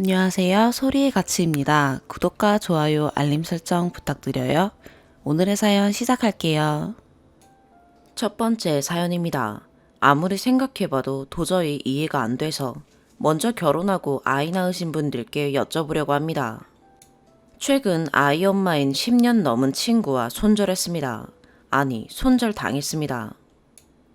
안녕하세요. 소리의 가치입니다. 구독과 좋아요, 알림 설정 부탁드려요. 오늘의 사연 시작할게요. 첫 번째 사연입니다. 아무리 생각해봐도 도저히 이해가 안 돼서 먼저 결혼하고 아이 낳으신 분들께 여쭤보려고 합니다. 최근 아이 엄마인 10년 넘은 친구와 손절했습니다. 아니, 손절 당했습니다.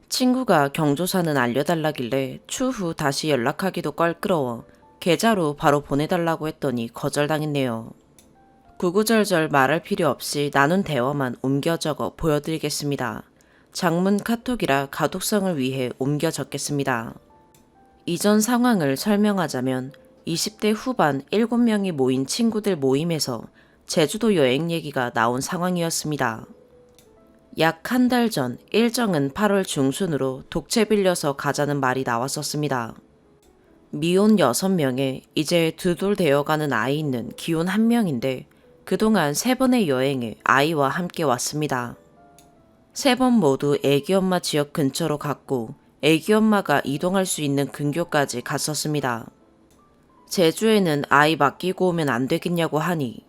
친구가 경조사는 알려달라길래 추후 다시 연락하기도 껄끄러워 계좌로 바로 보내달라고 했더니 거절당했네요. 구구절절 말할 필요 없이 나눈 대화만 옮겨 적어 보여드리겠습니다. 장문 카톡이라 가독성을 위해 옮겨 적겠습니다. 이전 상황을 설명하자면 20대 후반 7명이 모인 친구들 모임에서 제주도 여행 얘기가 나온 상황이었습니다. 약 한 달 전 일정은 8월 중순으로 독채 빌려서 가자는 말이 나왔었습니다. 미혼 6명에 이제 두돌 되어가는 아이 있는 기혼 1명인데 그동안 3번의 여행에 아이와 함께 왔습니다. 3번 모두 애기 엄마 지역 근처로 갔고 애기 엄마가 이동할 수 있는 근교까지 갔었습니다. 제주에는 아이 맡기고 오면 안 되겠냐고 하니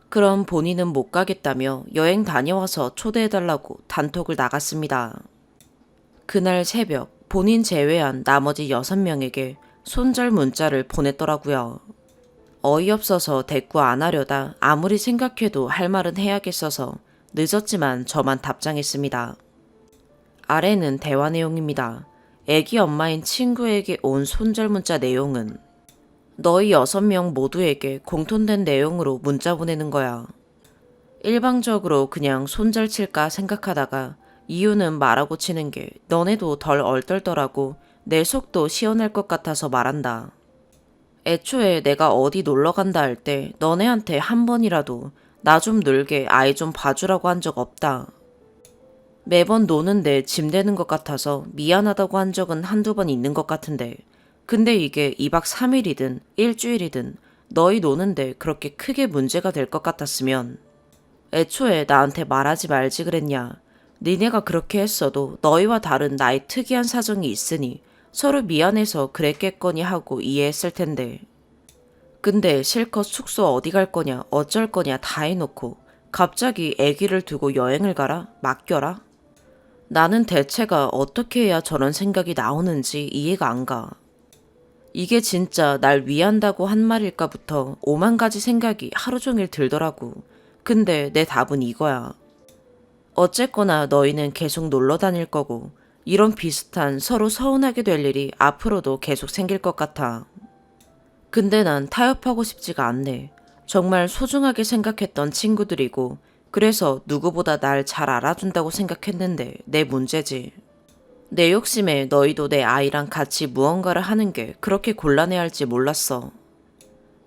그럼 본인은 못 가겠다며 여행 다녀와서 초대해달라고 단톡을 나갔습니다. 그날 새벽 본인 제외한 나머지 6명에게 손절 문자를 보냈더라고요. 어이없어서 대꾸 안 하려다 아무리 생각해도 할 말은 해야겠어서 늦었지만 저만 답장했습니다. 아래는 대화 내용입니다. 애기 엄마인 친구에게 온 손절 문자 내용은 너희 6명 모두에게 공통된 내용으로 문자 보내는 거야. 일방적으로 그냥 손절 칠까 생각하다가 이유는 말하고 치는 게 너네도 덜 얼떨더라고 내 속도 시원할 것 같아서 말한다. 애초에 내가 어디 놀러 간다 할 때 너네한테 한 번이라도 나 좀 놀게 아이 좀 봐주라고 한 적 없다. 매번 노는데 짐 되는 것 같아서 미안하다고 한 적은 한두 번 있는 것 같은데 근데 이게 2박 3일이든 일주일이든 너희 노는데 그렇게 크게 문제가 될 것 같았으면 애초에 나한테 말하지 말지 그랬냐. 니네가 그렇게 했어도 너희와 다른 나의 특이한 사정이 있으니 서로 미안해서 그랬겠거니 하고 이해했을 텐데. 근데 실컷 숙소 어디 갈 거냐 어쩔 거냐 다 해놓고 갑자기 아기를 두고 여행을 가라? 맡겨라? 나는 대체가 어떻게 해야 저런 생각이 나오는지 이해가 안 가. 이게 진짜 날 위한다고 한 말일까부터 5만 가지 생각이 하루 종일 들더라고. 근데 내 답은 이거야. 어쨌거나 너희는 계속 놀러 다닐 거고 이런 비슷한 서로 서운하게 될 일이 앞으로도 계속 생길 것 같아. 근데 난 타협하고 싶지가 않네. 정말 소중하게 생각했던 친구들이고 그래서 누구보다 날 잘 알아준다고 생각했는데 내 문제지. 내 욕심에 너희도 내 아이랑 같이 무언가를 하는 게 그렇게 곤란해할지 몰랐어.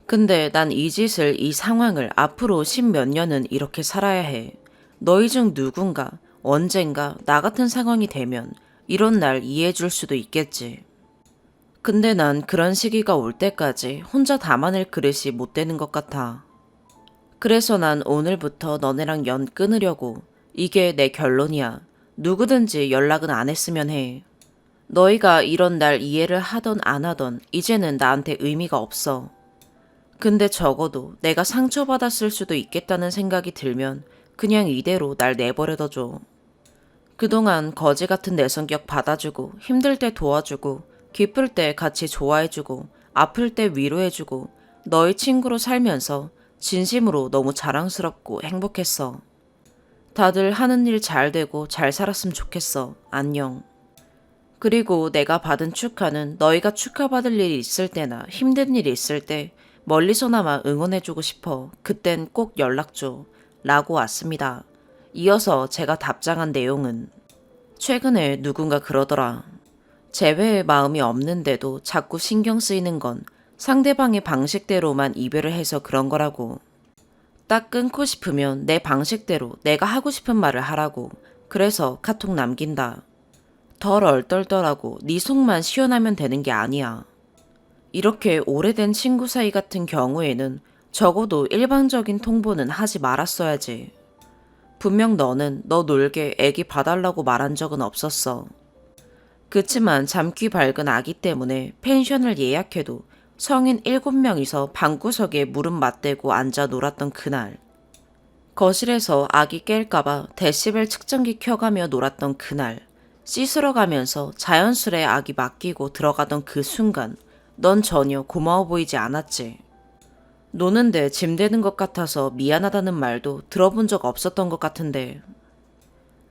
근데 난 이 짓을 이 상황을 앞으로 10몇 년은 이렇게 살아야 해. 너희 중 누군가 언젠가 나 같은 상황이 되면 이런 날 이해해 줄 수도 있겠지. 근데 난 그런 시기가 올 때까지 혼자 담아낼 그릇이 못 되는 것 같아. 그래서 난 오늘부터 너네랑 연 끊으려고. 이게 내 결론이야. 누구든지 연락은 안 했으면 해. 너희가 이런 날 이해를 하던 안 하던 이제는 나한테 의미가 없어. 근데 적어도 내가 상처받았을 수도 있겠다는 생각이 들면 그냥 이대로 날 내버려둬 줘. 그동안 거지 같은 내 성격 받아주고 힘들 때 도와주고 기쁠 때 같이 좋아해주고 아플 때 위로해주고 너희 친구로 살면서 진심으로 너무 자랑스럽고 행복했어. 다들 하는 일 잘 되고 잘 살았으면 좋겠어. 안녕. 그리고 내가 받은 축하는 너희가 축하받을 일이 있을 때나 힘든 일이 있을 때 멀리서나마 응원해주고 싶어. 그땐 꼭 연락줘. 라고 왔습니다. 이어서 제가 답장한 내용은 최근에 누군가 그러더라. 재회의 마음이 없는데도 자꾸 신경 쓰이는 건 상대방의 방식대로만 이별을 해서 그런 거라고. 딱 끊고 싶으면 내 방식대로 내가 하고 싶은 말을 하라고. 그래서 카톡 남긴다. 덜 얼떨떨하고 네 속만 시원하면 되는 게 아니야. 이렇게 오래된 친구 사이 같은 경우에는 적어도 일방적인 통보는 하지 말았어야지. 분명 너는 너 놀게 애기 봐달라고 말한 적은 없었어. 그치만 잠귀 밝은 아기 때문에 펜션을 예약해도 성인 7명이서 방구석에 무릎 맞대고 앉아 놀았던 그날. 거실에서 아기 깰까봐 데시벨 측정기 켜가며 놀았던 그날. 씻으러 가면서 자연스레 아기 맡기고 들어가던 그 순간 넌 전혀 고마워 보이지 않았지. 노는데 짐 되는 것 같아서 미안하다는 말도 들어본 적 없었던 것 같은데.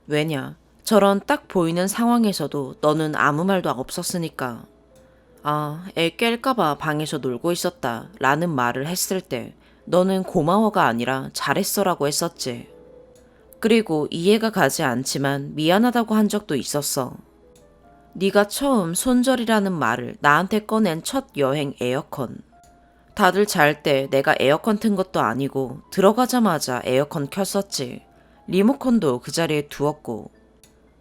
왜냐? 저런 딱 보이는 상황에서도 너는 아무 말도 없었으니까. 아, 애 깰까봐 방에서 놀고 있었다 라는 말을 했을 때 너는 고마워가 아니라 잘했어라고 했었지. 그리고 이해가 가지 않지만 미안하다고 한 적도 있었어. 네가 처음 손절이라는 말을 나한테 꺼낸 첫 여행 에어컨. 다들 잘 때 내가 에어컨 튼 것도 아니고 들어가자마자 에어컨 켰었지. 리모컨도 그 자리에 두었고.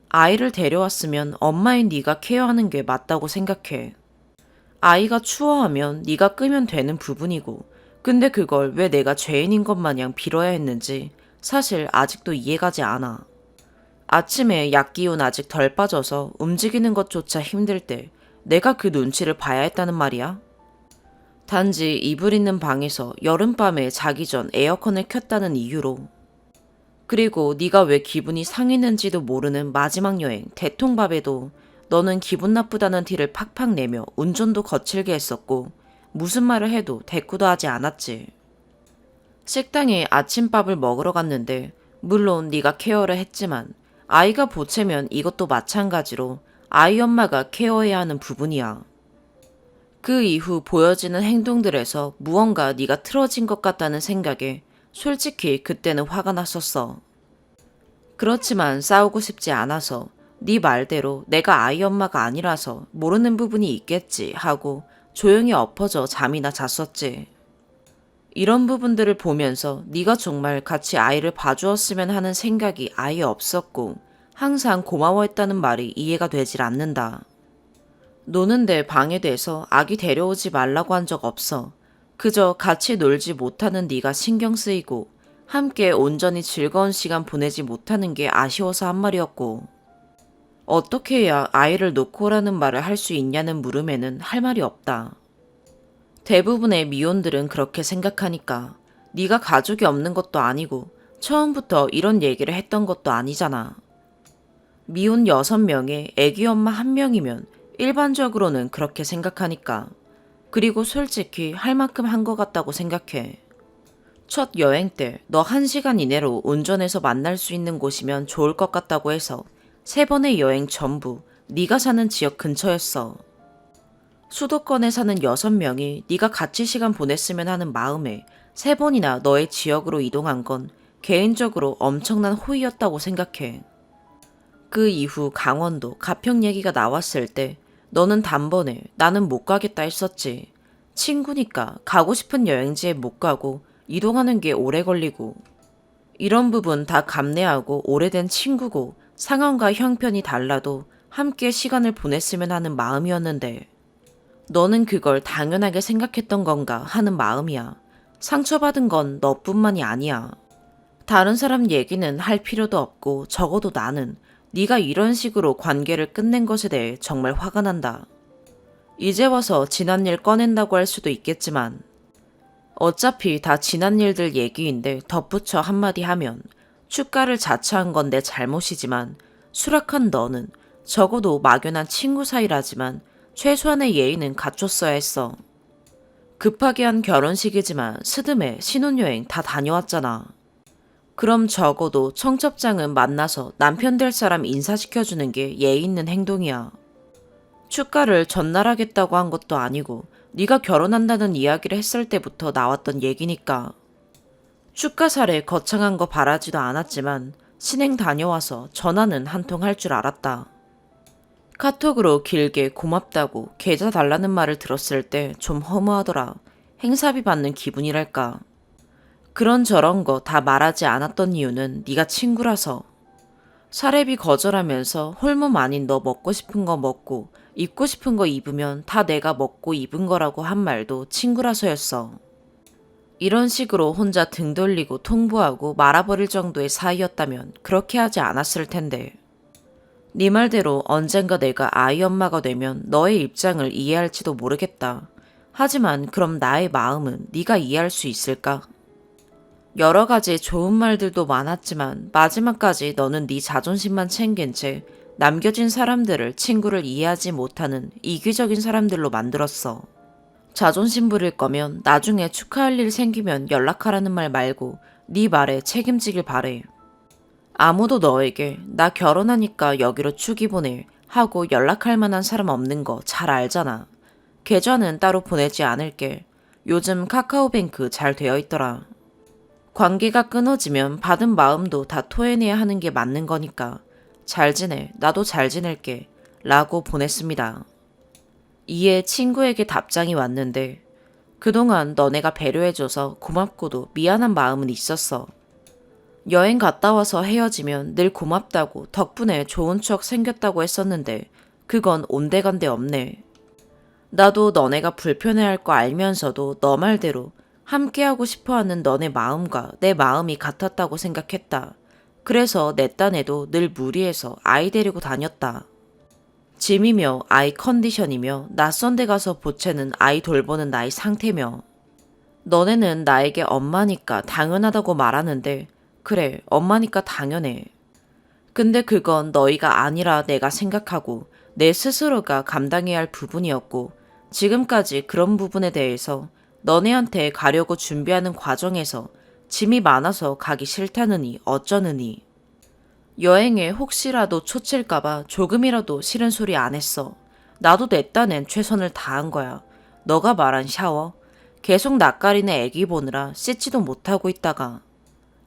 아이를 데려왔으면 엄마인 네가 케어하는 게 맞다고 생각해. 아이가 추워하면 네가 끄면 되는 부분이고 근데 그걸 왜 내가 죄인인 것 마냥 빌어야 했는지 사실 아직도 이해가지 않아. 아침에 약기운 아직 덜 빠져서 움직이는 것조차 힘들 때 내가 그 눈치를 봐야 했다는 말이야? 단지 이불 있는 방에서 여름밤에 자기 전 에어컨을 켰다는 이유로. 그리고 네가 왜 기분이 상했는지도 모르는 마지막 여행 대통밥에도 너는 기분 나쁘다는 티를 팍팍 내며 운전도 거칠게 했었고 무슨 말을 해도 대꾸도 하지 않았지. 식당에 아침밥을 먹으러 갔는데 물론 네가 케어를 했지만 아이가 보채면 이것도 마찬가지로 아이 엄마가 케어해야 하는 부분이야. 그 이후 보여지는 행동들에서 무언가 네가 틀어진 것 같다는 생각에 솔직히 그때는 화가 났었어. 그렇지만 싸우고 싶지 않아서 네 말대로 내가 아이 엄마가 아니라서 모르는 부분이 있겠지 하고 조용히 엎어져 잠이나 잤었지. 이런 부분들을 보면서 네가 정말 같이 아이를 봐주었으면 하는 생각이 아예 없었고 항상 고마워했다는 말이 이해가 되질 않는다. 노는데 방해돼서 아기 데려오지 말라고 한 적 없어. 그저 같이 놀지 못하는 네가 신경 쓰이고 함께 온전히 즐거운 시간 보내지 못하는 게 아쉬워서 한 말이었고 어떻게 해야 아이를 놓고 오라는 말을 할 수 있냐는 물음에는 할 말이 없다. 대부분의 미혼들은 그렇게 생각하니까 네가 가족이 없는 것도 아니고 처음부터 이런 얘기를 했던 것도 아니잖아. 미혼 6명에 애기 엄마 1명이면 일반적으로는 그렇게 생각하니까. 그리고 솔직히 할 만큼 한 것 같다고 생각해. 첫 여행 때 너 1시간 이내로 운전해서 만날 수 있는 곳이면 좋을 것 같다고 해서 3번의 여행 전부 네가 사는 지역 근처였어. 수도권에 사는 6명이 네가 같이 시간 보냈으면 하는 마음에 3번이나 너의 지역으로 이동한 건 개인적으로 엄청난 호의였다고 생각해. 그 이후 강원도 가평 얘기가 나왔을 때 너는 단번에 나는 못 가겠다 했었지. 친구니까 가고 싶은 여행지에 못 가고 이동하는 게 오래 걸리고. 이런 부분 다 감내하고 오래된 친구고 상황과 형편이 달라도 함께 시간을 보냈으면 하는 마음이었는데 너는 그걸 당연하게 생각했던 건가 하는 마음이야. 상처받은 건 너뿐만이 아니야. 다른 사람 얘기는 할 필요도 없고 적어도 나는 네가 이런 식으로 관계를 끝낸 것에 대해 정말 화가 난다. 이제 와서 지난 일 꺼낸다고 할 수도 있겠지만 어차피 다 지난 일들 얘기인데 덧붙여 한마디 하면 축가를 자처한 건 내 잘못이지만 수락한 너는 적어도 막연한 친구 사이라지만 최소한의 예의는 갖췄어야 했어. 급하게 한 결혼식이지만 스드메 신혼여행 다 다녀왔잖아. 그럼 적어도 청첩장은 만나서 남편 될 사람 인사시켜주는 게 예의 있는 행동이야. 축가를 전날 하겠다고 한 것도 아니고 네가 결혼한다는 이야기를 했을 때부터 나왔던 얘기니까. 축가 사례 거창한 거 바라지도 않았지만 신행 다녀와서 전화는 한 통 할 줄 알았다. 카톡으로 길게 고맙다고 계좌 달라는 말을 들었을 때 좀 허무하더라. 행사비 받는 기분이랄까. 그런저런 거 다 말하지 않았던 이유는 네가 친구라서. 사례비 거절하면서 홀몸 아닌 너 먹고 싶은 거 먹고 입고 싶은 거 입으면 다 내가 먹고 입은 거라고 한 말도 친구라서였어. 이런 식으로 혼자 등 돌리고 통보하고 말아버릴 정도의 사이였다면 그렇게 하지 않았을 텐데. 네 말대로 언젠가 내가 아이 엄마가 되면 너의 입장을 이해할지도 모르겠다. 하지만 그럼 나의 마음은 네가 이해할 수 있을까? 여러 가지 좋은 말들도 많았지만 마지막까지 너는 네 자존심만 챙긴 채 남겨진 사람들을 친구를 이해하지 못하는 이기적인 사람들로 만들었어. 자존심 부릴 거면 나중에 축하할 일 생기면 연락하라는 말 말고 네 말에 책임지길 바래. 아무도 너에게 나 결혼하니까 여기로 축이 보내 하고 연락할 만한 사람 없는 거 잘 알잖아. 계좌는 따로 보내지 않을게. 요즘 카카오뱅크 잘 되어 있더라. 관계가 끊어지면 받은 마음도 다 토해내야 하는 게 맞는 거니까. 잘 지내. 나도 잘 지낼게. 라고 보냈습니다. 이에 친구에게 답장이 왔는데 그동안 너네가 배려해줘서 고맙고도 미안한 마음은 있었어. 여행 갔다 와서 헤어지면 늘 고맙다고 덕분에 좋은 추억 생겼다고 했었는데 그건 온데간데 없네. 나도 너네가 불편해할 거 알면서도 너 말대로 함께하고 싶어하는 너네 마음과 내 마음이 같았다고 생각했다. 그래서 내 딴에도 늘 무리해서 아이 데리고 다녔다. 짐이며 아이 컨디션이며 낯선 데 가서 보채는 아이 돌보는 나의 상태며 너네는 나에게 엄마니까 당연하다고 말하는데 그래 엄마니까 당연해. 근데 그건 너희가 아니라 내가 생각하고 내 스스로가 감당해야 할 부분이었고 지금까지 그런 부분에 대해서 너네한테 가려고 준비하는 과정에서 짐이 많아서 가기 싫다느니 어쩌느니. 여행에 혹시라도 초칠까봐 조금이라도 싫은 소리 안 했어. 나도 내 딴엔 최선을 다한 거야. 너가 말한 샤워. 계속 낯가리는 애기 보느라 씻지도 못하고 있다가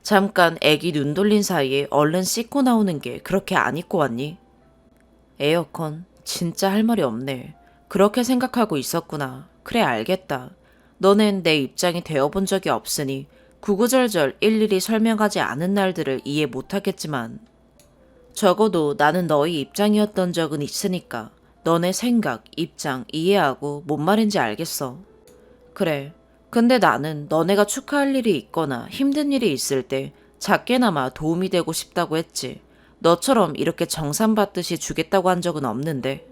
잠깐 애기 눈 돌린 사이에 얼른 씻고 나오는 게 그렇게 안 입고 왔니? 에어컨 진짜 할 말이 없네. 그렇게 생각하고 있었구나. 그래 알겠다. 너넨 내 입장이 되어본 적이 없으니 구구절절 일일이 설명하지 않은 날들을 이해 못하겠지만 적어도 나는 너희 입장이었던 적은 있으니까 너네 생각, 입장 이해하고 뭔 말인지 알겠어. 그래. 근데 나는 너네가 축하할 일이 있거나 힘든 일이 있을 때 작게나마 도움이 되고 싶다고 했지. 너처럼 이렇게 정산받듯이 주겠다고 한 적은 없는데.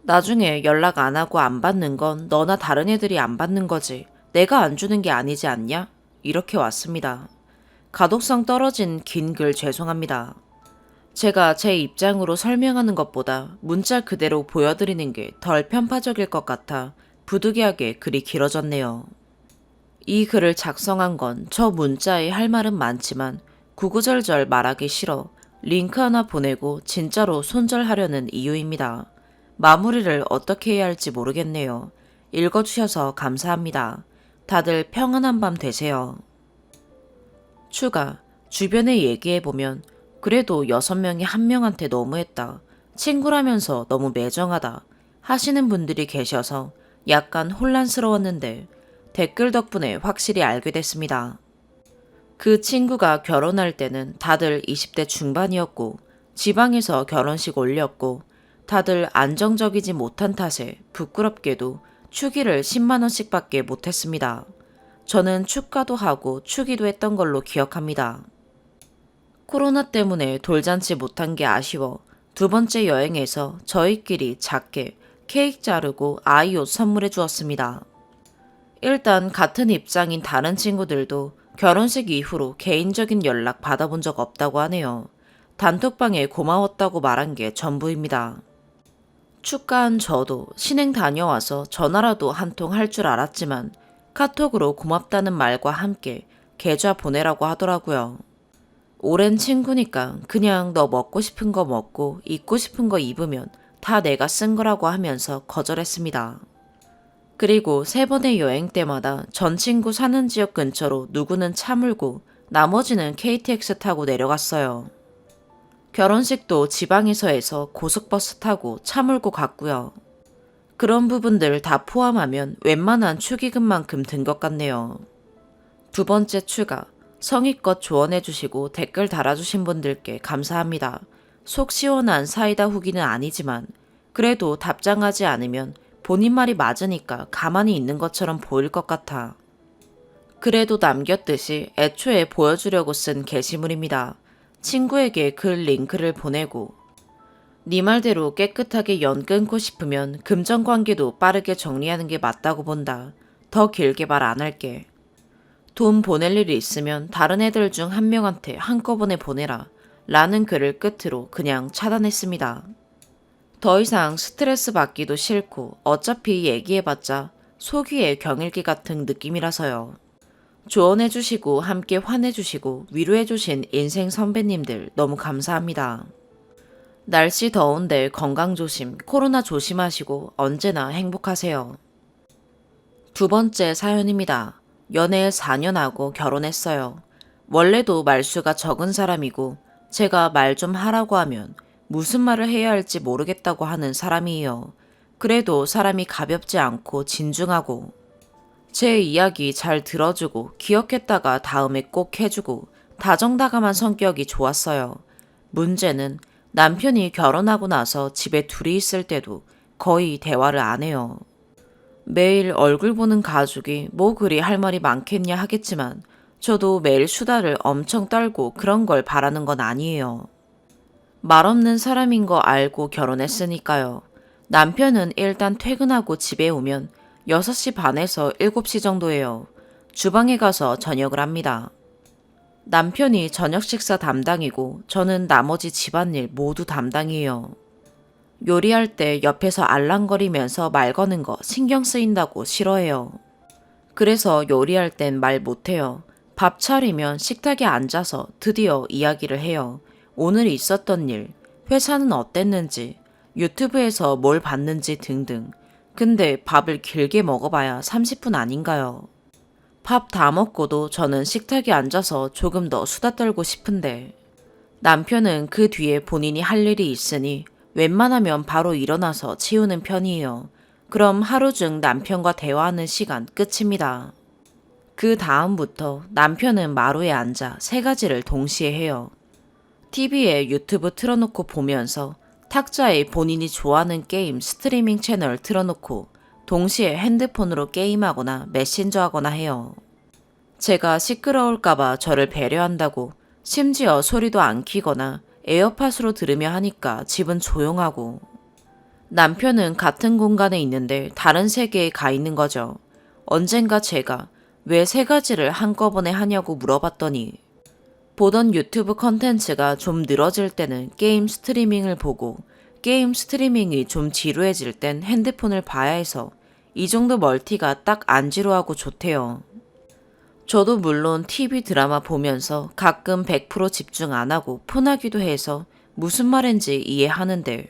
나중에 연락 안 하고 안 받는 건 너나 다른 애들이 안 받는 거지. 내가 안 주는 게 아니지 않냐? 이렇게 왔습니다. 가독성 떨어진 긴 글 죄송합니다. 제가 제 입장으로 설명하는 것보다 문자 그대로 보여드리는 게 덜 편파적일 것 같아 부득이하게 글이 길어졌네요. 이 글을 작성한 건 저 문자에 할 말은 많지만 구구절절 말하기 싫어 링크 하나 보내고 진짜로 손절하려는 이유입니다. 마무리를 어떻게 해야 할지 모르겠네요. 읽어주셔서 감사합니다. 다들 평안한 밤 되세요. 추가, 주변에 얘기해보면 그래도 6명이 한 명한테 너무했다. 친구라면서 너무 매정하다. 하시는 분들이 계셔서 약간 혼란스러웠는데 댓글 덕분에 확실히 알게 됐습니다. 그 친구가 결혼할 때는 다들 20대 중반이었고 지방에서 결혼식 올렸고 다들 안정적이지 못한 탓에 부끄럽게도 축의를 10만원씩 밖에 못했습니다. 저는 축가도 하고 축의도 했던 걸로 기억합니다. 코로나 때문에 돌잔치 못한 게 아쉬워 두 번째 여행에서 저희끼리 작게 케이크 자르고 아이 옷 선물해 주었습니다. 일단 같은 입장인 다른 친구들도 결혼식 이후로 개인적인 연락 받아본 적 없다고 하네요. 단톡방에 고마웠다고 말한 게 전부입니다. 축가한 저도 신행 다녀와서 전화라도 한 통 할 줄 알았지만 카톡으로 고맙다는 말과 함께 계좌 보내라고 하더라고요. 오랜 친구니까 그냥 너 먹고 싶은 거 먹고 입고 싶은 거 입으면 다 내가 쓴 거라고 하면서 거절했습니다. 그리고 3번의 여행 때마다 전 친구 사는 지역 근처로 누구는 차 몰고 나머지는 KTX 타고 내려갔어요. 결혼식도 지방에서 해서 고속버스 타고 차 몰고 갔고요. 그런 부분들 다 포함하면 웬만한 축의금만큼 든 것 같네요. 두 번째 추가, 성의껏 조언해주시고 댓글 달아주신 분들께 감사합니다. 속 시원한 사이다 후기는 아니지만 그래도 답장하지 않으면 본인 말이 맞으니까 가만히 있는 것처럼 보일 것 같아. 그래도 남겼듯이 애초에 보여주려고 쓴 게시물입니다. 친구에게 글 링크를 보내고 네 말대로 깨끗하게 연 끊고 싶으면 금전 관계도 빠르게 정리하는 게 맞다고 본다. 더 길게 말 안 할게. 돈 보낼 일이 있으면 다른 애들 중 한 명한테 한꺼번에 보내라. 라는 글을 끝으로 그냥 차단했습니다. 더 이상 스트레스 받기도 싫고 어차피 얘기해봤자 소귀의 경일기 같은 느낌이라서요. 조언해주시고 함께 화내주시고 위로해주신 인생 선배님들 너무 감사합니다. 날씨 더운데 건강 조심, 코로나 조심하시고 언제나 행복하세요. 두 번째 사연입니다. 연애 4년 하고 결혼했어요. 원래도 말수가 적은 사람이고 제가 말 좀 하라고 하면 무슨 말을 해야 할지 모르겠다고 하는 사람이에요. 그래도 사람이 가볍지 않고 진중하고 제 이야기 잘 들어주고 기억했다가 다음에 꼭 해주고 다정다감한 성격이 좋았어요. 문제는 남편이 결혼하고 나서 집에 둘이 있을 때도 거의 대화를 안 해요. 매일 얼굴 보는 가족이 뭐 그리 할 말이 많겠냐 하겠지만 저도 매일 수다를 엄청 떨고 그런 걸 바라는 건 아니에요. 말 없는 사람인 거 알고 결혼했으니까요. 남편은 일단 퇴근하고 집에 오면 6시 반에서 7시 정도예요. 주방에 가서 저녁을 합니다. 남편이 저녁 식사 담당이고 저는 나머지 집안일 모두 담당이에요. 요리할 때 옆에서 알랑거리면서 말 거는 거 신경 쓰인다고 싫어해요. 그래서 요리할 땐 말 못해요. 밥 차리면 식탁에 앉아서 드디어 이야기를 해요. 오늘 있었던 일, 회사는 어땠는지, 유튜브에서 뭘 봤는지 등등. 근데 밥을 길게 먹어봐야 30분 아닌가요? 밥 다 먹고도 저는 식탁에 앉아서 조금 더 수다 떨고 싶은데 남편은 그 뒤에 본인이 할 일이 있으니 웬만하면 바로 일어나서 치우는 편이에요. 그럼 하루 중 남편과 대화하는 시간 끝입니다. 그 다음부터 남편은 마루에 앉아 3가지를 동시에 해요. TV에 유튜브 틀어놓고 보면서 탁자에 본인이 좋아하는 게임 스트리밍 채널 틀어놓고 동시에 핸드폰으로 게임하거나 메신저 하거나 해요. 제가 시끄러울까봐 저를 배려한다고 심지어 소리도 안 키거나 에어팟으로 들으며 하니까 집은 조용하고 남편은 같은 공간에 있는데 다른 세계에 가 있는 거죠. 언젠가 제가 왜 3가지를 한꺼번에 하냐고 물어봤더니 보던 유튜브 컨텐츠가 좀 늘어질 때는 게임 스트리밍을 보고 게임 스트리밍이 좀 지루해질 땐 핸드폰을 봐야 해서 이 정도 멀티가 딱 안 지루하고 좋대요. 저도 물론 TV 드라마 보면서 가끔 100% 집중 안 하고 폰하기도 해서 무슨 말인지 이해하는데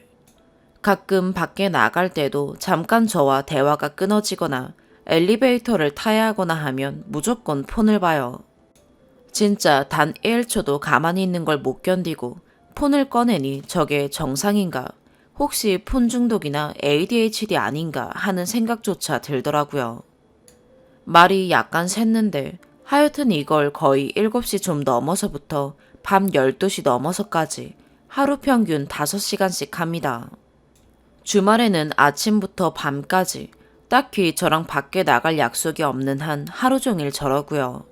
가끔 밖에 나갈 때도 잠깐 저와 대화가 끊어지거나 엘리베이터를 타야 하거나 하면 무조건 폰을 봐요. 진짜 단 1초도 가만히 있는 걸 못 견디고 폰을 꺼내니 저게 정상인가? 혹시 폰 중독이나 ADHD 아닌가 하는 생각조차 들더라고요. 말이 약간 샜는데 하여튼 이걸 거의 7시 좀 넘어서부터 밤 12시 넘어서까지 하루 평균 5시간씩 합니다. 주말에는 아침부터 밤까지 딱히 저랑 밖에 나갈 약속이 없는 한 하루 종일 저러고요.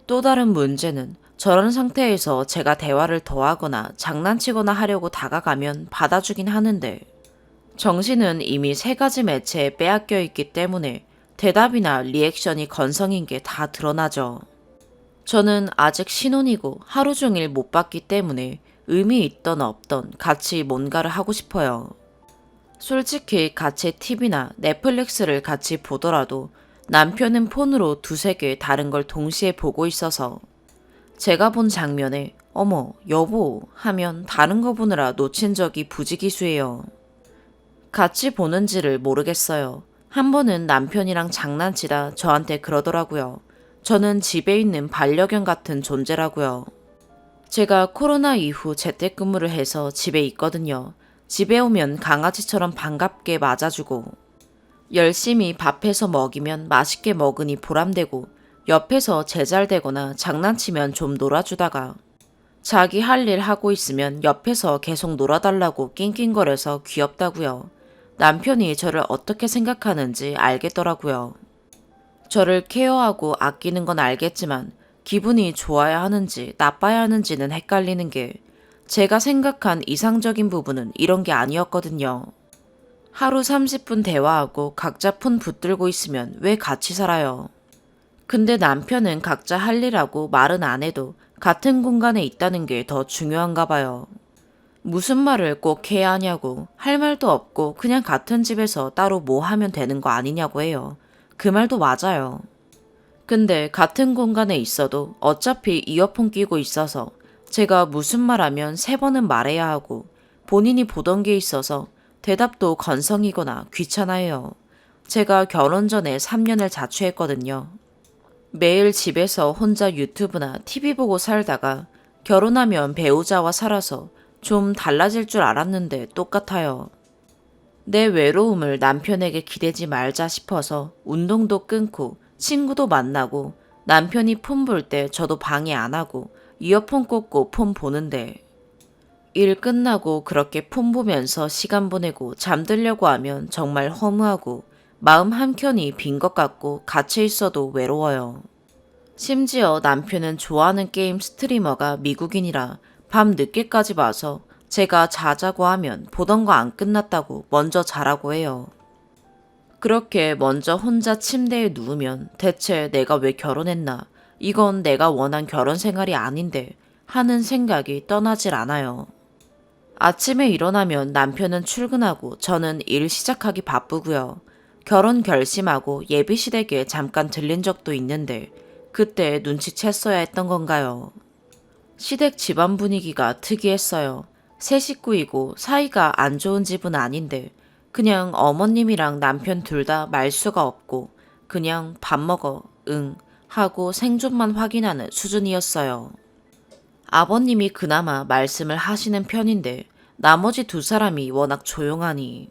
또 다른 문제는 저런 상태에서 제가 대화를 더하거나 장난치거나 하려고 다가가면 받아주긴 하는데 정신은 이미 3가지 매체에 빼앗겨 있기 때문에 대답이나 리액션이 건성인 게 다 드러나죠. 저는 아직 신혼이고 하루 종일 못 봤기 때문에 의미 있던 없던 같이 뭔가를 하고 싶어요. 솔직히 같이 TV나 넷플릭스를 같이 보더라도 남편은 폰으로 2-3개 다른 걸 동시에 보고 있어서 제가 본 장면에 어머 여보 하면 다른 거 보느라 놓친 적이 부지기수예요. 같이 보는지를 모르겠어요. 한 번은 남편이랑 장난치다 저한테 그러더라고요. 저는 집에 있는 반려견 같은 존재라고요. 제가 코로나 이후 재택근무를 해서 집에 있거든요. 집에 오면 강아지처럼 반갑게 맞아주고 열심히 밥해서 먹이면 맛있게 먹으니 보람되고 옆에서 제잘되거나 장난치면 좀 놀아주다가 자기 할 일 하고 있으면 옆에서 계속 놀아달라고 낑낑거려서 귀엽다고요. 남편이 저를 어떻게 생각하는지 알겠더라고요. 저를 케어하고 아끼는 건 알겠지만 기분이 좋아야 하는지 나빠야 하는지는 헷갈리는 게 제가 생각한 이상적인 부분은 이런 게 아니었거든요. 하루 30분 대화하고 각자 폰 붙들고 있으면 왜 같이 살아요? 근데 남편은 각자 할 일하고 말은 안 해도 같은 공간에 있다는 게 더 중요한가 봐요. 무슨 말을 꼭 해야 하냐고, 할 말도 없고 그냥 같은 집에서 따로 뭐 하면 되는 거 아니냐고 해요. 그 말도 맞아요. 근데 같은 공간에 있어도 어차피 이어폰 끼고 있어서 제가 무슨 말하면 3번은 말해야 하고 본인이 보던 게 있어서 대답도 건성이거나 귀찮아해요. 제가 결혼 전에 3년을 자취했거든요. 매일 집에서 혼자 유튜브나 TV 보고 살다가 결혼하면 배우자와 살아서 좀 달라질 줄 알았는데 똑같아요. 내 외로움을 남편에게 기대지 말자 싶어서 운동도 끊고 친구도 만나고 남편이 폰 볼 때 저도 방해 안 하고 이어폰 꽂고 폰 보는데 일 끝나고 그렇게 폰 보면서 시간 보내고 잠들려고 하면 정말 허무하고 마음 한켠이 빈 것 같고 갇혀 있어도 외로워요. 심지어 남편은 좋아하는 게임 스트리머가 미국인이라 밤 늦게까지 봐서 제가 자자고 하면 보던 거 안 끝났다고 먼저 자라고 해요. 그렇게 먼저 혼자 침대에 누우면 대체 내가 왜 결혼했나? 이건 내가 원한 결혼 생활이 아닌데 하는 생각이 떠나질 않아요. 아침에 일어나면 남편은 출근하고 저는 일 시작하기 바쁘고요. 결혼 결심하고 예비시댁에 잠깐 들린 적도 있는데 그때 눈치챘어야 했던 건가요? 시댁 집안 분위기가 특이했어요. 세 식구이고 사이가 안 좋은 집은 아닌데 그냥 어머님이랑 남편 둘 다 말수가 없고 그냥 밥 먹어, 응 하고 생존만 확인하는 수준이었어요. 아버님이 그나마 말씀을 하시는 편인데 나머지 2사람이 워낙 조용하니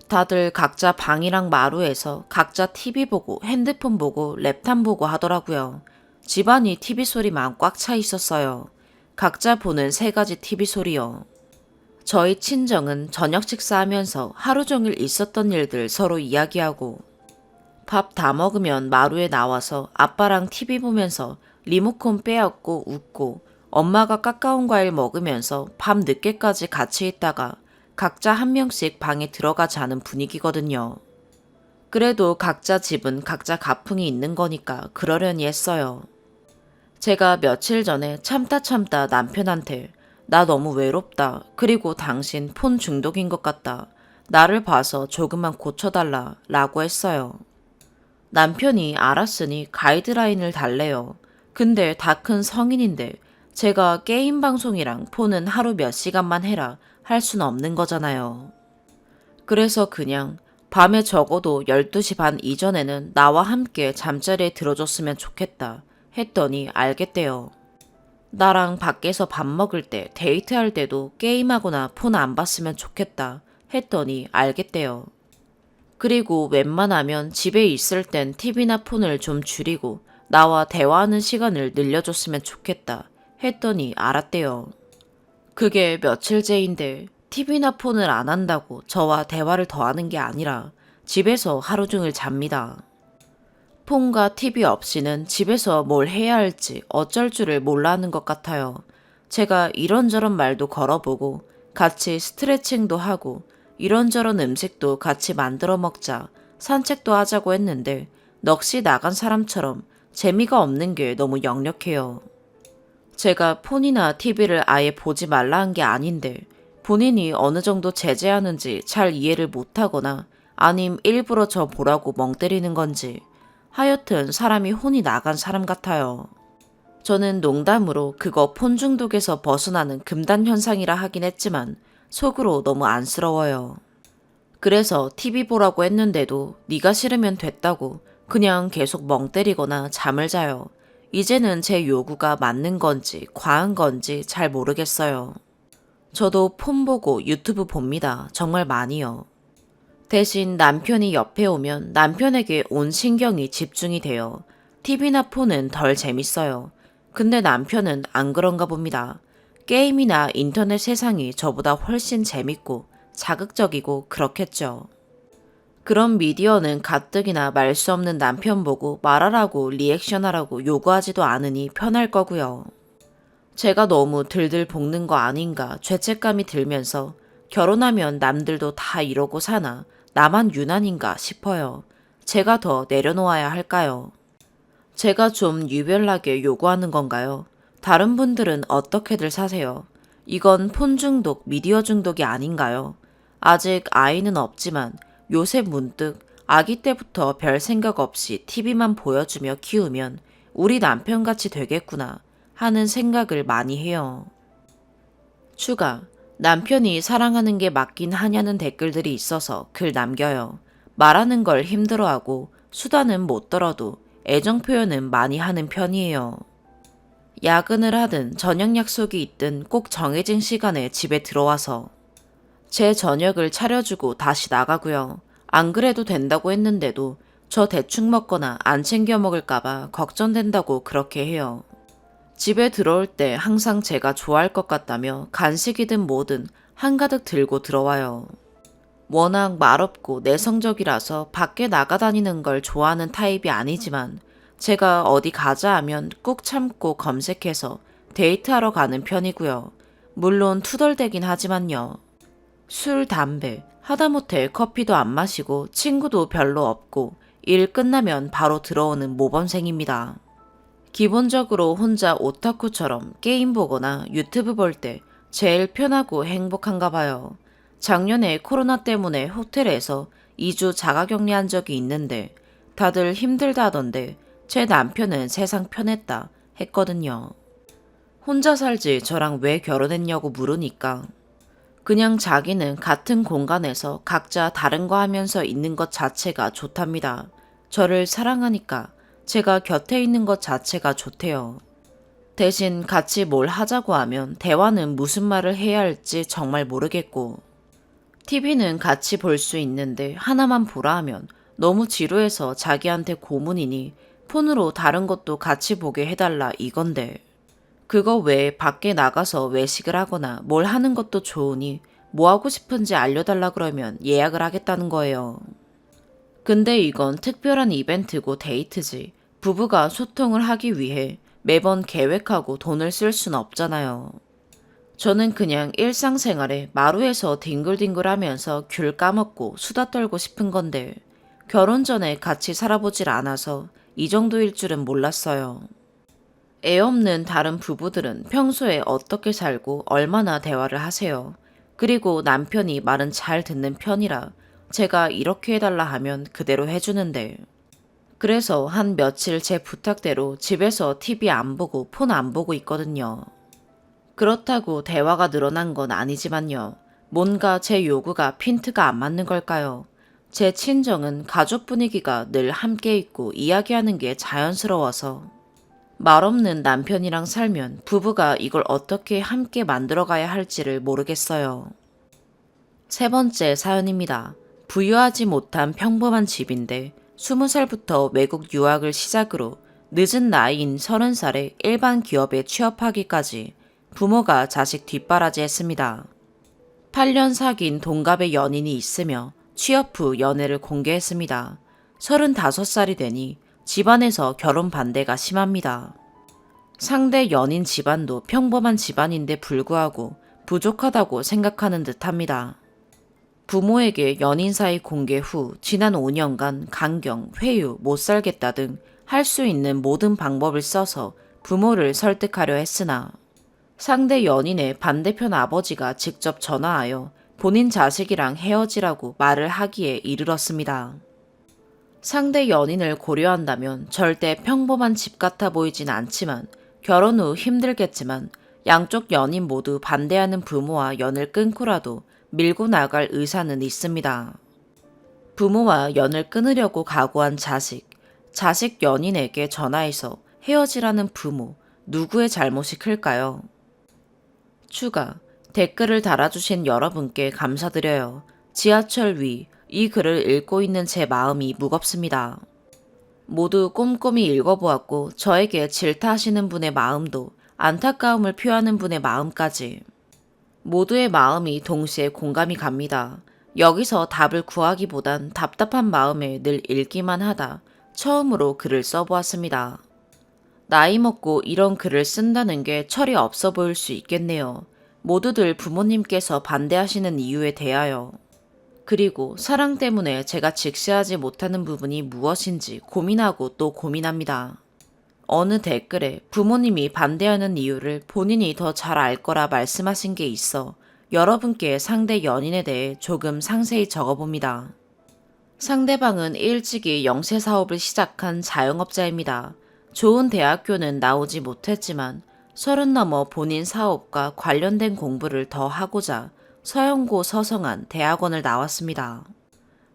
다들 각자 방이랑 마루에서 각자 TV 보고 핸드폰 보고 랩탑 보고 하더라고요. 집안이 TV 소리만 꽉 차 있었어요. 각자 보는 3가지 TV 소리요. 저희 친정은 저녁 식사하면서 하루 종일 있었던 일들 서로 이야기하고 밥 다 먹으면 마루에 나와서 아빠랑 TV 보면서 리모컨 빼앗고 웃고 엄마가 깎아온 과일 먹으면서 밤 늦게까지 같이 있다가 각자 한 명씩 방에 들어가 자는 분위기거든요. 그래도 각자 집은 각자 가풍이 있는 거니까 그러려니 했어요. 제가 며칠 전에 참다 남편한테 나 너무 외롭다. 그리고 당신 폰 중독인 것 같다. 나를 봐서 조금만 고쳐달라 라고 했어요. 남편이 알았으니 가이드라인을 달래요. 근데 다 큰 성인인데 제가 게임 방송이랑 폰은 하루 몇 시간만 해라 할 수는 없는 거잖아요. 그래서 그냥 밤에 적어도 12시 반 이전에는 나와 함께 잠자리에 들어줬으면 좋겠다 했더니 알겠대요. 나랑 밖에서 밥 먹을 때 데이트할 때도 게임하거나 폰 안 봤으면 좋겠다 했더니 알겠대요. 그리고 웬만하면 집에 있을 땐 TV나 폰을 좀 줄이고 나와 대화하는 시간을 늘려줬으면 좋겠다 했더니 알았대요. 그게 며칠째인데 TV나 폰을 안 한다고 저와 대화를 더 하는 게 아니라 집에서 하루 종일 잡니다. 폰과 TV 없이는 집에서 뭘 해야 할지 어쩔 줄을 몰라 하는 것 같아요. 제가 이런저런 말도 걸어보고 같이 스트레칭도 하고 이런저런 음식도 같이 만들어 먹자 산책도 하자고 했는데 넋이 나간 사람처럼 재미가 없는 게 너무 역력해요. 제가 폰이나 TV를 아예 보지 말라 한 게 아닌데 본인이 어느 정도 제재하는지 잘 이해를 못하거나 아님 일부러 저 보라고 멍 때리는 건지 하여튼 사람이 혼이 나간 사람 같아요. 저는 농담으로 그거 폰 중독에서 벗어나는 금단 현상이라 하긴 했지만 속으로 너무 안쓰러워요. 그래서 TV 보라고 했는데도 네가 싫으면 됐다고 그냥 계속 멍 때리거나 잠을 자요. 이제는 제 요구가 맞는 건지 과한 건지 잘 모르겠어요. 저도 폰 보고 유튜브 봅니다. 정말 많이요. 대신 남편이 옆에 오면 남편에게 온 신경이 집중이 돼요. TV나 폰은 덜 재밌어요. 근데 남편은 안 그런가 봅니다. 게임이나 인터넷 세상이 저보다 훨씬 재밌고 자극적이고 그렇겠죠. 그런 미디어는 가뜩이나 말 수 없는 남편 보고 말하라고 리액션하라고 요구하지도 않으니 편할 거고요. 제가 너무 들들 볶는 거 아닌가 죄책감이 들면서 결혼하면 남들도 다 이러고 사나 나만 유난인가 싶어요. 제가 더 내려놓아야 할까요? 제가 좀 유별나게 요구하는 건가요? 다른 분들은 어떻게들 사세요? 이건 폰 중독, 미디어 중독이 아닌가요? 아직 아이는 없지만 요새 문득 아기 때부터 별 생각 없이 TV만 보여주며 키우면 우리 남편같이 되겠구나 하는 생각을 많이 해요. 추가. 남편이 사랑하는 게 맞긴 하냐는 댓글들이 있어서 글 남겨요. 말하는 걸 힘들어하고 수다는 못 떨어도 애정 표현은 많이 하는 편이에요. 야근을 하든 저녁 약속이 있든 꼭 정해진 시간에 집에 들어와서 제 저녁을 차려주고 다시 나가고요. 안 그래도 된다고 했는데도 저 대충 먹거나 안 챙겨 먹을까봐 걱정된다고 그렇게 해요. 집에 들어올 때 항상 제가 좋아할 것 같다며 간식이든 뭐든 한가득 들고 들어와요. 워낙 말없고 내성적이라서 밖에 나가다니는 걸 좋아하는 타입이 아니지만 제가 어디 가자 하면 꾹 참고 검색해서 데이트하러 가는 편이고요. 물론 투덜대긴 하지만요. 술, 담배, 하다못해 커피도 안 마시고 친구도 별로 없고 일 끝나면 바로 들어오는 모범생입니다. 기본적으로 혼자 오타쿠처럼 게임 보거나 유튜브 볼 때 제일 편하고 행복한가 봐요. 작년에 코로나 때문에 호텔에서 2주 자가격리한 적이 있는데 다들 힘들다던데 제 남편은 세상 편했다 했거든요. 혼자 살지 저랑 왜 결혼했냐고 물으니까 그냥 자기는 같은 공간에서 각자 다른 거 하면서 있는 것 자체가 좋답니다. 저를 사랑하니까 제가 곁에 있는 것 자체가 좋대요. 대신 같이 뭘 하자고 하면 대화는 무슨 말을 해야 할지 정말 모르겠고 TV는 같이 볼 수 있는데 하나만 보라 하면 너무 지루해서 자기한테 고문이니 폰으로 다른 것도 같이 보게 해달라 이건데 그거 외에 밖에 나가서 외식을 하거나 뭘 하는 것도 좋으니 뭐 하고 싶은지 알려달라 그러면 예약을 하겠다는 거예요. 근데 이건 특별한 이벤트고 데이트지. 부부가 소통을 하기 위해 매번 계획하고 돈을 쓸 순 없잖아요. 저는 그냥 일상생활에 마루에서 뒹굴뒹굴 하면서 귤 까먹고 수다 떨고 싶은 건데 결혼 전에 같이 살아보질 않아서 이 정도일 줄은 몰랐어요. 애 없는 다른 부부들은 평소에 어떻게 살고 얼마나 대화를 하세요. 그리고 남편이 말은 잘 듣는 편이라 제가 이렇게 해달라 하면 그대로 해주는데 그래서 한 며칠 제 부탁대로 집에서 TV 안 보고 폰 안 보고 있거든요. 그렇다고 대화가 늘어난 건 아니지만요. 뭔가 제 요구가 핀트가 안 맞는 걸까요? 제 친정은 가족 분위기가 늘 함께 있고 이야기하는 게 자연스러워서 말없는 남편이랑 살면 부부가 이걸 어떻게 함께 만들어가야 할지를 모르겠어요. 세 번째 사연입니다. 부유하지 못한 평범한 집인데 20살부터 외국 유학을 시작으로 늦은 나이인 30살에 일반 기업에 취업하기까지 부모가 자식 뒷바라지 했습니다. 8년 사귄 동갑의 연인이 있으며 취업 후 연애를 공개했습니다. 35살이 되니 집안에서 결혼 반대가 심합니다. 상대 연인 집안도 평범한 집안인데 불구하고 부족하다고 생각하는 듯합니다. 부모에게 연인 사이 공개 후 지난 5년간 강경, 회유, 못 살겠다 등 할 수 있는 모든 방법을 써서 부모를 설득하려 했으나 상대 연인의 반대편 아버지가 직접 전화하여 본인 자식이랑 헤어지라고 말을 하기에 이르렀습니다. 상대 연인을 고려한다면 절대 평범한 집 같아 보이진 않지만 결혼 후 힘들겠지만 양쪽 연인 모두 반대하는 부모와 연을 끊고라도 밀고 나갈 의사는 있습니다. 부모와 연을 끊으려고 각오한 자식, 자식 연인에게 전화해서 헤어지라는 부모, 누구의 잘못이 클까요? 추가, 댓글을 달아주신 여러분께 감사드려요. 지하철 위, 이 글을 읽고 있는 제 마음이 무겁습니다. 모두 꼼꼼히 읽어보았고 저에게 질타하시는 분의 마음도 안타까움을 표하는 분의 마음까지 모두의 마음이 동시에 공감이 갑니다. 여기서 답을 구하기보단 답답한 마음에 늘 읽기만 하다 처음으로 글을 써보았습니다. 나이 먹고 이런 글을 쓴다는 게 철이 없어 보일 수 있겠네요. 모두들 부모님께서 반대하시는 이유에 대하여. 그리고 사랑 때문에 제가 직시하지 못하는 부분이 무엇인지 고민하고 또 고민합니다. 어느 댓글에 부모님이 반대하는 이유를 본인이 더 잘 알 거라 말씀하신 게 있어 여러분께 상대 연인에 대해 조금 상세히 적어봅니다. 상대방은 일찍이 영세 사업을 시작한 자영업자입니다. 좋은 대학교는 나오지 못했지만 30 넘어 본인 사업과 관련된 공부를 더 하고자 서영고 서성한 대학원을 나왔습니다.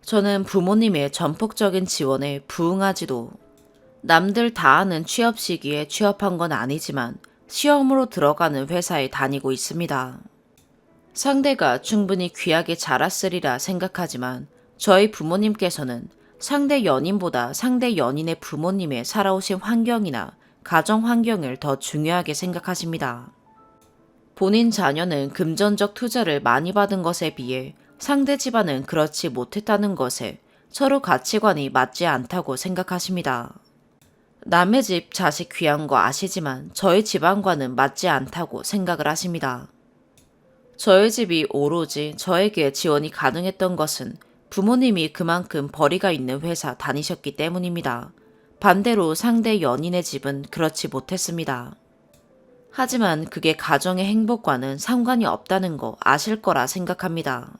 저는 부모님의 전폭적인 지원에 부응하지도 남들 다 아는 취업 시기에 취업한 건 아니지만 시험으로 들어가는 회사에 다니고 있습니다. 상대가 충분히 귀하게 자랐으리라 생각하지만 저희 부모님께서는 상대 연인보다 상대 연인의 부모님의 살아오신 환경이나 가정 환경을 더 중요하게 생각하십니다. 본인 자녀는 금전적 투자를 많이 받은 것에 비해 상대 집안은 그렇지 못했다는 것에 서로 가치관이 맞지 않다고 생각하십니다. 남의 집 자식 귀한 거 아시지만 저희 집안과는 맞지 않다고 생각을 하십니다. 저희 집이 오로지 저에게 지원이 가능했던 것은 부모님이 그만큼 벌이가 있는 회사 다니셨기 때문입니다. 반대로 상대 연인의 집은 그렇지 못했습니다. 하지만 그게 가정의 행복과는 상관이 없다는 거 아실 거라 생각합니다.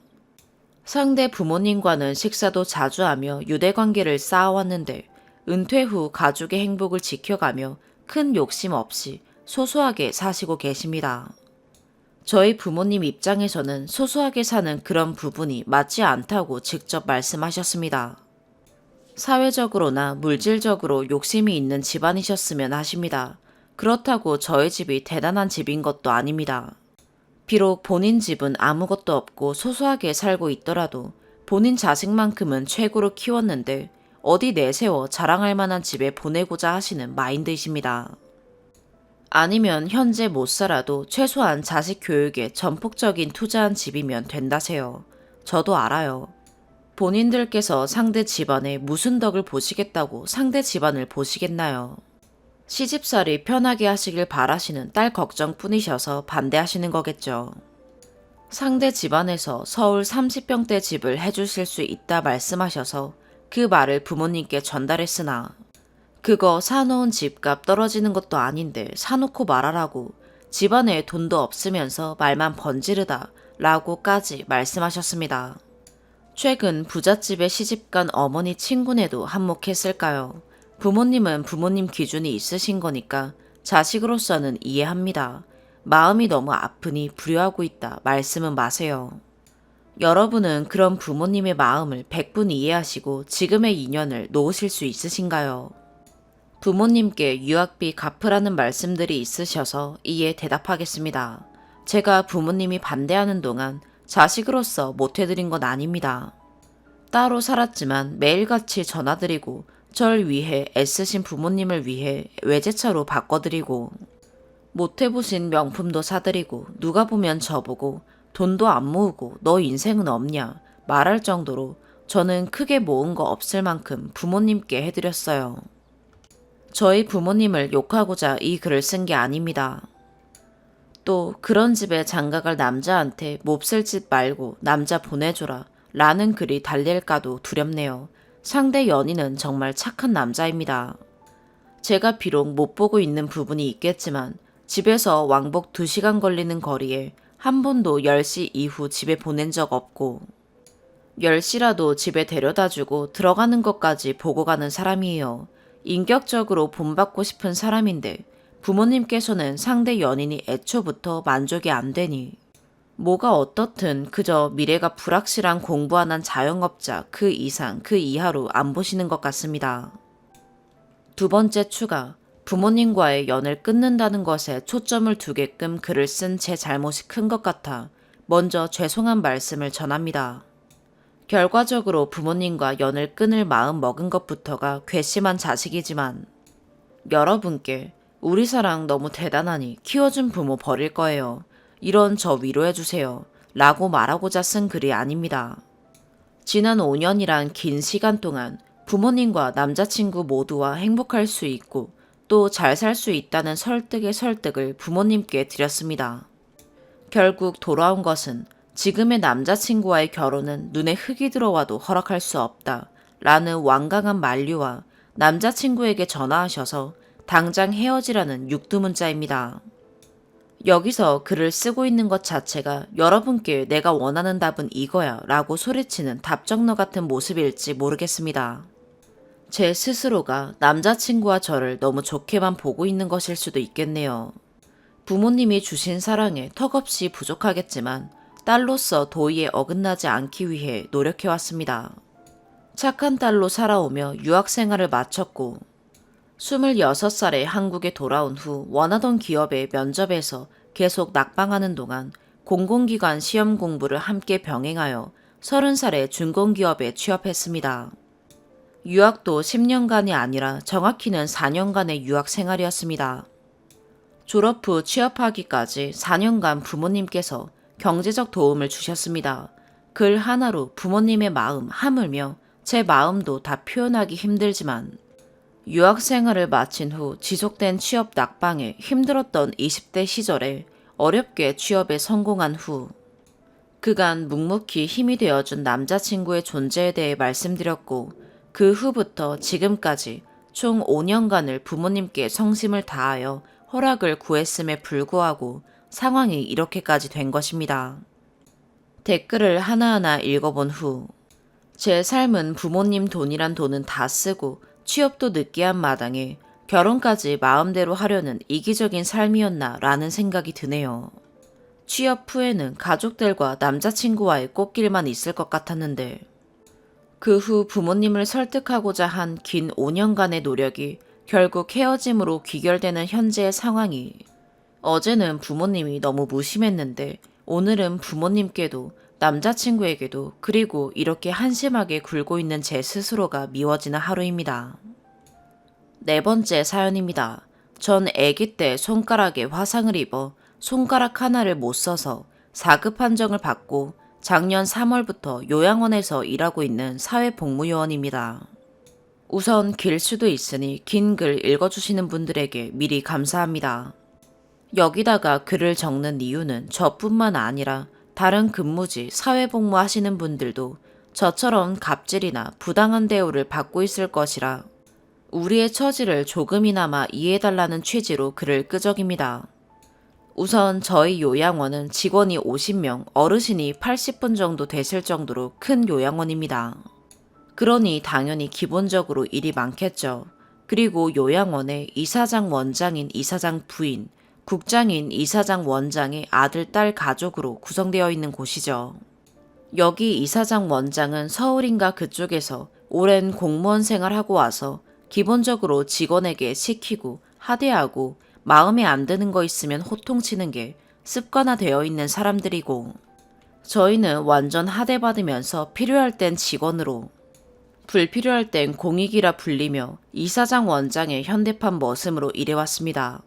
상대 부모님과는 식사도 자주 하며 유대관계를 쌓아왔는데 은퇴 후 가족의 행복을 지켜가며 큰 욕심 없이 소소하게 사시고 계십니다. 저희 부모님 입장에서는 소소하게 사는 그런 부분이 맞지 않다고 직접 말씀하셨습니다. 사회적으로나 물질적으로 욕심이 있는 집안이셨으면 하십니다. 그렇다고 저희 집이 대단한 집인 것도 아닙니다. 비록 본인 집은 아무것도 없고 소소하게 살고 있더라도 본인 자식만큼은 최고로 키웠는데 어디 내세워 자랑할 만한 집에 보내고자 하시는 마인드이십니다. 아니면 현재 못 살아도 최소한 자식 교육에 전폭적인 투자한 집이면 된다세요. 저도 알아요. 본인들께서 상대 집안에 무슨 덕을 보시겠다고 상대 집안을 보시겠나요? 시집살이 편하게 하시길 바라시는 딸 걱정뿐이셔서 반대하시는 거겠죠. 상대 집안에서 서울 30평대 집을 해주실 수 있다 말씀하셔서 그 말을 부모님께 전달했으나 그거 사놓은 집값 떨어지는 것도 아닌데 사놓고 말하라고 집안에 돈도 없으면서 말만 번지르다 라고까지 말씀하셨습니다. 최근 부잣집에 시집간 어머니 친구네도 한몫했을까요? 부모님은 부모님 기준이 있으신 거니까 자식으로서는 이해합니다. 마음이 너무 아프니 불효하고 있다 말씀은 마세요. 여러분은 그런 부모님의 마음을 100분 이해하시고 지금의 인연을 놓으실 수 있으신가요? 부모님께 유학비 갚으라는 말씀들이 있으셔서 이에 대답하겠습니다. 제가 부모님이 반대하는 동안 자식으로서 못해드린 건 아닙니다. 따로 살았지만 매일같이 전화드리고 절 위해 애쓰신 부모님을 위해 외제차로 바꿔드리고 못해보신 명품도 사드리고 누가 보면 저보고 돈도 안 모으고 너 인생은 없냐 말할 정도로 저는 크게 모은 거 없을 만큼 부모님께 해드렸어요. 저희 부모님을 욕하고자 이 글을 쓴 게 아닙니다. 또 그런 집에 장가갈 남자한테 몹쓸 짓 말고 남자 보내줘라 라는 글이 달릴까도 두렵네요. 상대 연인은 정말 착한 남자입니다. 제가 비록 못 보고 있는 부분이 있겠지만 집에서 왕복 2시간 걸리는 거리에 한 번도 10시 이후 집에 보낸 적 없고 10시라도 집에 데려다주고 들어가는 것까지 보고 가는 사람이에요. 인격적으로 본받고 싶은 사람인데 부모님께서는 상대 연인이 애초부터 만족이 안 되니 뭐가 어떻든 그저 미래가 불확실한 공부 안 한 자영업자 그 이상 그 이하로 안 보시는 것 같습니다. 두 번째 추가, 부모님과의 연을 끊는다는 것에 초점을 두게끔 글을 쓴 제 잘못이 큰 것 같아 먼저 죄송한 말씀을 전합니다. 결과적으로 부모님과 연을 끊을 마음 먹은 것부터가 괘씸한 자식이지만 여러분께 우리 사랑 너무 대단하니 키워준 부모 버릴 거예요. 이런 저 위로해주세요. 라고 말하고자 쓴 글이 아닙니다. 지난 5년이란 긴 시간 동안 부모님과 남자친구 모두와 행복할 수 있고 또 잘 살 수 있다는 설득의 설득을 부모님께 드렸습니다. 결국 돌아온 것은 지금의 남자친구와의 결혼은 눈에 흙이 들어와도 허락할 수 없다 라는 완강한 만류와 남자친구에게 전화하셔서 당장 헤어지라는 육두문자입니다. 여기서 글을 쓰고 있는 것 자체가 여러분께 내가 원하는 답은 이거야 라고 소리치는 답정너 같은 모습일지 모르겠습니다. 제 스스로가 남자친구와 저를 너무 좋게만 보고 있는 것일 수도 있겠네요. 부모님이 주신 사랑에 턱없이 부족하겠지만 딸로서 도의에 어긋나지 않기 위해 노력해왔습니다. 착한 딸로 살아오며 유학생활을 마쳤고 26살에 한국에 돌아온 후 원하던 기업의 면접에서 계속 낙방하는 동안 공공기관 시험 공부를 함께 병행하여 30살에 중공기업에 취업했습니다. 유학도 10년간이 아니라 정확히는 4년간의 유학 생활이었습니다. 졸업 후 취업하기까지 4년간 부모님께서 경제적 도움을 주셨습니다. 글 하나로 부모님의 마음 하물며 제 마음도 다 표현하기 힘들지만 유학 생활을 마친 후 지속된 취업 낙방에 힘들었던 20대 시절에 어렵게 취업에 성공한 후 그간 묵묵히 힘이 되어준 남자친구의 존재에 대해 말씀드렸고 그 후부터 지금까지 총 5년간을 부모님께 성심을 다하여 허락을 구했음에 불구하고 상황이 이렇게까지 된 것입니다. 댓글을 하나하나 읽어본 후 제 삶은 부모님 돈이란 돈은 다 쓰고 취업도 늦게 한 마당에 결혼까지 마음대로 하려는 이기적인 삶이었나 라는 생각이 드네요. 취업 후에는 가족들과 남자친구와의 꽃길만 있을 것 같았는데 그 후 부모님을 설득하고자 한 긴 5년간의 노력이 결국 헤어짐으로 귀결되는 현재의 상황이 어제는 부모님이 너무 무심했는데 오늘은 부모님께도 남자친구에게도 그리고 이렇게 한심하게 굴고 있는 제 스스로가 미워지는 하루입니다. 네 번째 사연입니다. 전 아기 때 손가락에 화상을 입어 손가락 하나를 못 써서 4급 판정을 받고 작년 3월부터 요양원에서 일하고 있는 사회복무요원입니다. 우선 길 수도 있으니 긴 글 읽어주시는 분들에게 미리 감사합니다. 여기다가 글을 적는 이유는 저뿐만 아니라 다른 근무지 사회복무 하시는 분들도 저처럼 갑질이나 부당한 대우를 받고 있을 것이라 우리의 처지를 조금이나마 이해해달라는 취지로 글을 끄적입니다. 우선 저희 요양원은 직원이 50명, 어르신이 80분 정도 되실 정도로 큰 요양원입니다. 그러니 당연히 기본적으로 일이 많겠죠. 그리고 요양원에 이사장 원장인 이사장 부인, 국장인 이사장 원장의 아들, 딸 가족으로 구성되어 있는 곳이죠. 여기 이사장 원장은 서울인가 그쪽에서 오랜 공무원 생활하고 와서 기본적으로 직원에게 시키고 하대하고 마음에 안 드는 거 있으면 호통치는 게 습관화되어 있는 사람들이고 저희는 완전 하대받으면서 필요할 땐 직원으로 불필요할 땐 공익이라 불리며 이사장 원장의 현대판 머슴으로 일해왔습니다.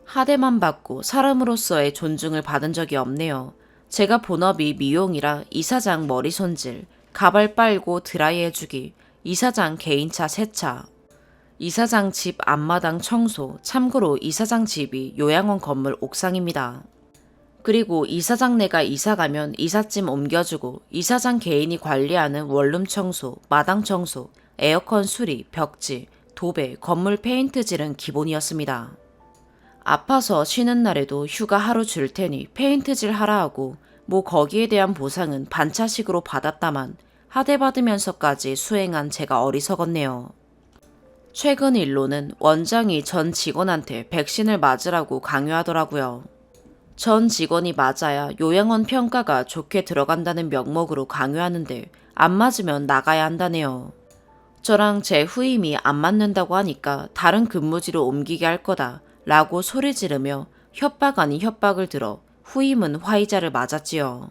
하대만 받고 사람으로서의 존중을 받은 적이 없네요. 제가 본업이 미용이라 이사장 머리 손질, 가발 빨고 드라이 해주기, 이사장 개인차 세차, 이사장 집 앞마당 청소, 참고로 이사장 집이 요양원 건물 옥상입니다. 그리고 이사장네가 이사가면 이삿짐 옮겨주고 이사장 개인이 관리하는 원룸 청소, 마당 청소, 에어컨 수리, 벽지, 도배, 건물 페인트질은 기본이었습니다. 아파서 쉬는 날에도 휴가 하루 줄 테니 페인트질 하라 하고 뭐 거기에 대한 보상은 반차식으로 받았다만 하대받으면서까지 수행한 제가 어리석었네요. 최근 일로는 원장이 전 직원한테 백신을 맞으라고 강요하더라고요. 전 직원이 맞아야 요양원 평가가 좋게 들어간다는 명목으로 강요하는데 안 맞으면 나가야 한다네요. 저랑 제 후임이 안 맞는다고 하니까 다른 근무지로 옮기게 할 거다 라고 소리 지르며 협박 아닌 협박을 들어 후임은 화이자를 맞았지요.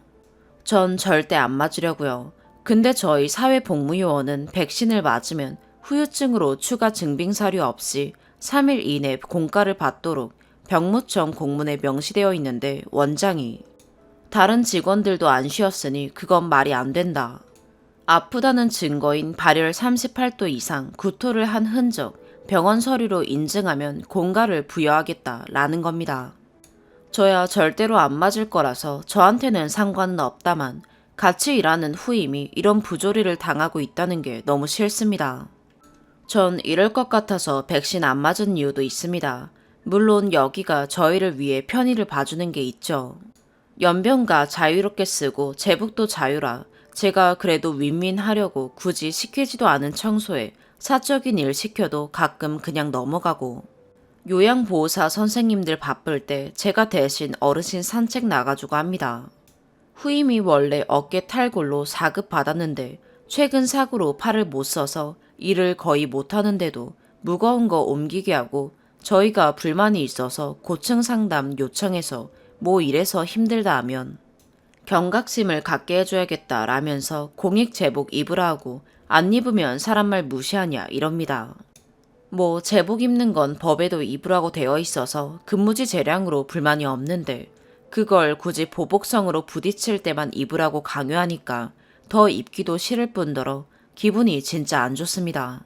전 절대 안 맞으려고요. 근데 저희 사회복무요원은 백신을 맞으면 후유증으로 추가 증빙 사유 없이 3일 이내 공가를 받도록 병무청 공문에 명시되어 있는데 원장이 다른 직원들도 안 쉬었으니 그건 말이 안 된다. 아프다는 증거인 발열 38도 이상 구토를 한 흔적, 병원 서류로 인증하면 공가를 부여하겠다라는 겁니다. 저야 절대로 안 맞을 거라서 저한테는 상관은 없다만 같이 일하는 후임이 이런 부조리를 당하고 있다는 게 너무 싫습니다. 전 이럴 것 같아서 백신 안 맞은 이유도 있습니다. 물론 여기가 저희를 위해 편의를 봐주는 게 있죠. 연변가 자유롭게 쓰고 제복도 자유라 제가 그래도 윈윈하려고 굳이 시키지도 않은 청소에 사적인 일 시켜도 가끔 그냥 넘어가고 요양보호사 선생님들 바쁠 때 제가 대신 어르신 산책 나가주고 합니다. 후임이 원래 어깨 탈골로 4급 받았는데 최근 사고로 팔을 못 써서 일을 거의 못하는데도 무거운 거 옮기게 하고 저희가 불만이 있어서 고층 상담 요청해서 뭐 이래서 힘들다 하면 경각심을 갖게 해줘야겠다 라면서 공익 제복 입으라 하고 안 입으면 사람 말 무시하냐 이럽니다. 뭐 제복 입는 건 법에도 입으라고 되어 있어서 근무지 재량으로 불만이 없는데 그걸 굳이 보복성으로 부딪힐 때만 입으라고 강요하니까 더 입기도 싫을 뿐더러 기분이 진짜 안 좋습니다.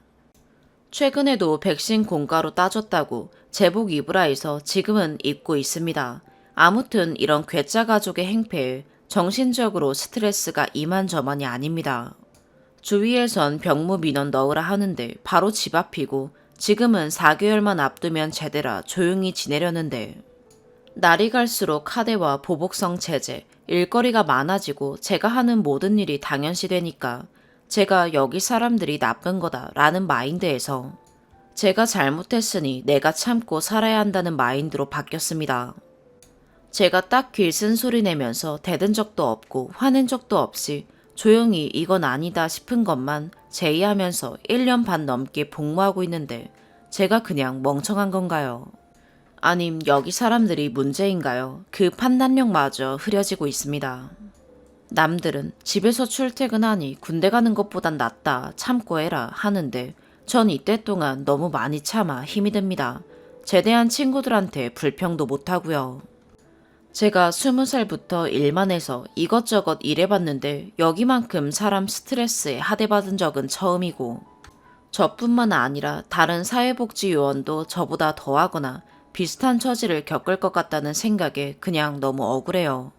최근에도 백신 공가로 따졌다고 제복 입으라 해서 지금은 입고 있습니다. 아무튼 이런 괴짜 가족의 행패에 정신적으로 스트레스가 이만저만이 아닙니다. 주위에선 병무 민원 넣으라 하는데 바로 집 앞이고 지금은 4개월만 앞두면 제대라 조용히 지내려는데 날이 갈수록 하대와 보복성 체제, 일거리가 많아지고 제가 하는 모든 일이 당연시되니까 제가 여기 사람들이 나쁜 거다 라는 마인드에서 제가 잘못했으니 내가 참고 살아야 한다는 마인드로 바뀌었습니다. 제가 딱히 쓴소리 내면서 대든 적도 없고 화낸 적도 없이 조용히 이건 아니다 싶은 것만 제의하면서 1년 반 넘게 복무하고 있는데 제가 그냥 멍청한 건가요? 아님 여기 사람들이 문제인가요? 그 판단력마저 흐려지고 있습니다. 남들은 집에서 출퇴근하니 군대 가는 것보단 낫다 참고 해라 하는데 전 이때 동안 너무 많이 참아 힘이 듭니다. 제대한 친구들한테 불평도 못하고요. 제가 20살부터 일만 해서 이것저것 일해봤는데 여기만큼 사람 스트레스에 하대받은 적은 처음이고 저뿐만 아니라 다른 사회복지요원도 저보다 더하거나 비슷한 처지를 겪을 것 같다는 생각에 그냥 너무 억울해요.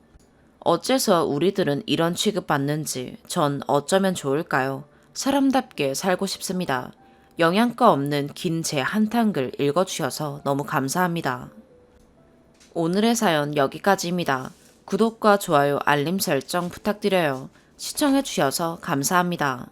어째서 우리들은 이런 취급받는지 전 어쩌면 좋을까요? 사람답게 살고 싶습니다. 영양가 없는 긴 제 한탄글 읽어주셔서 너무 감사합니다. 오늘의 사연 여기까지입니다. 구독과 좋아요, 알림 설정 부탁드려요. 시청해주셔서 감사합니다.